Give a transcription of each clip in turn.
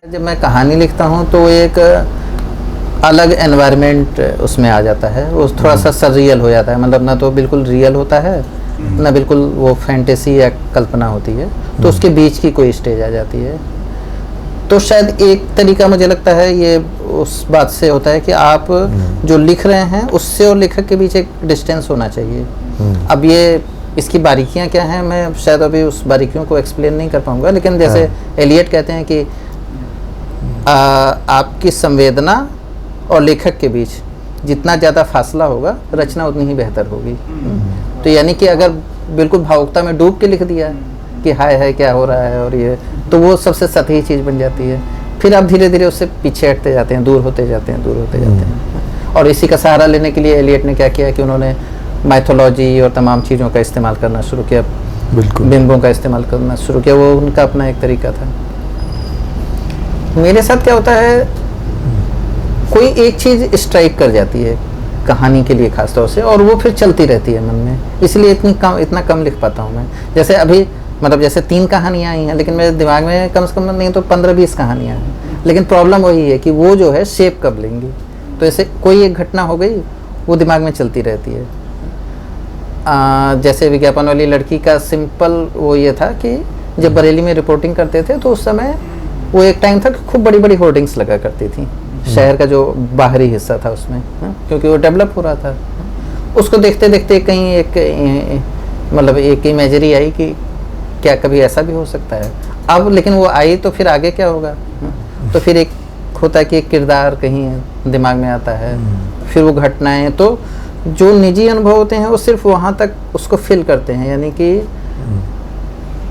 जब मैं कहानी लिखता हूँ तो एक अलग एनवायरनमेंट उसमें आ जाता है, वो थोड़ा सा सररियल हो जाता है। मतलब ना तो बिल्कुल रियल होता है, ना बिल्कुल वो फैंटेसी या कल्पना होती है, तो उसके बीच की कोई स्टेज आ जाती है। तो शायद एक तरीका मुझे लगता है ये उस बात से होता है कि आप जो लिख रहे हैं उससे और लेखक के बीच एक डिस्टेंस होना चाहिए। अब ये इसकी बारीकियां क्या हैं, मैं शायद अभी उस बारीकियों को एक्सप्लेन नहीं कर पाऊंगा, लेकिन जैसे एलियट कहते हैं कि आपकी संवेदना और लेखक के बीच जितना ज़्यादा फासला होगा, रचना उतनी ही बेहतर होगी। तो यानी कि अगर बिल्कुल भावुकता में डूब के लिख दिया कि हाय हाय क्या हो रहा है और ये, तो वो सबसे सतही चीज़ बन जाती है। फिर आप धीरे धीरे उससे पीछे हटते जाते हैं, दूर होते जाते हैं, दूर होते जाते हैं। और इसी का सहारा लेने के लिए एलियट ने क्या किया कि उन्होंने माइथोलॉजी और तमाम चीज़ों का इस्तेमाल करना शुरू किया, बिंबों का इस्तेमाल करना शुरू किया। वो उनका अपना एक तरीका था। मेरे साथ क्या होता है, कोई एक चीज़ स्ट्राइक कर जाती है कहानी के लिए खास तौर से, और वो फिर चलती रहती है मन में, इसलिए इतना कम लिख पाता हूँ मैं। जैसे अभी मतलब जैसे 3 कहानियाँ आई हैं, लेकिन मेरे दिमाग में कम से कम नहीं तो 15-20 कहानियाँ हैं। लेकिन प्रॉब्लम वही है कि वो जो है शेप कब लेंगी। तो ऐसे कोई एक घटना हो गई, वो दिमाग में चलती रहती है। जैसे विज्ञापन वाली लड़की का सिंपल वो ये था कि जब बरेली में रिपोर्टिंग करते थे तो उस समय वो एक टाइम था कि खूब बड़ी बड़ी होर्डिंग्स लगा करती थी शहर का जो बाहरी हिस्सा था उसमें, क्योंकि वो डेवलप हो रहा था। उसको देखते देखते कहीं एक मतलब एक इमेजरी आई कि क्या कभी ऐसा भी हो सकता है। अब लेकिन वो आई तो फिर आगे क्या होगा। तो फिर एक होता है कि एक किरदार कहीं दिमाग में आता है, फिर वो घटनाएं, तो जो निजी अनुभव होते हैं वो सिर्फ वहाँ तक उसको फिल करते हैं, यानी कि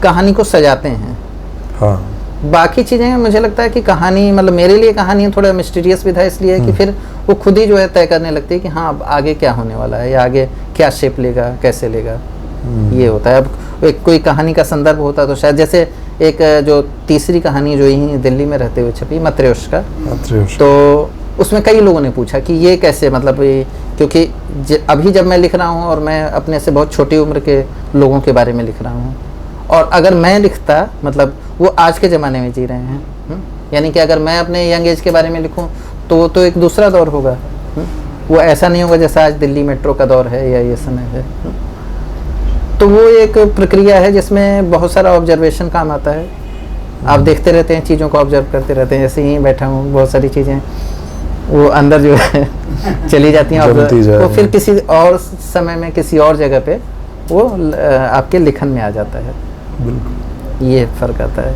कहानी को सजाते हैं। हाँ। बाकी चीज़ें मुझे लगता है कि कहानी, मतलब मेरे लिए कहानी थोड़ा मिस्टीरियस भी था, इसलिए कि फिर वो खुद ही जो है तय करने लगती है कि हाँ अब आगे क्या होने वाला है, या आगे क्या शेप लेगा, कैसे लेगा, ये होता है। अब एक कोई कहानी का संदर्भ होता तो शायद, जैसे एक जो तीसरी कहानी जो यहीं दिल्ली में रहते हुए छपी, मत्र्योष्का, तो उसमें कई लोगों ने पूछा कि ये कैसे, मतलब ये, क्योंकि अभी जब मैं लिख रहा हूँ और मैं अपने से बहुत छोटी उम्र के लोगों के बारे में लिख रहा हूँ, और अगर मैं लिखता, मतलब वो आज के ज़माने में जी रहे हैं, यानी कि अगर मैं अपने यंग एज के बारे में लिखूं तो वो तो एक दूसरा दौर होगा। वो ऐसा नहीं होगा जैसा आज दिल्ली मेट्रो का दौर है या ये समय है। तो वो एक प्रक्रिया है जिसमें बहुत सारा ऑब्जर्वेशन काम आता है। आप देखते रहते हैं, चीज़ों को ऑब्जर्व करते रहते हैं। ऐसे ही बैठा हूँ, बहुत सारी चीज़ें वो अंदर जो है चली जाती हैं, और वो फिर किसी और समय में किसी और जगह पे वो आपके लिखन में आ जाता है। ये फ़र्क आता है।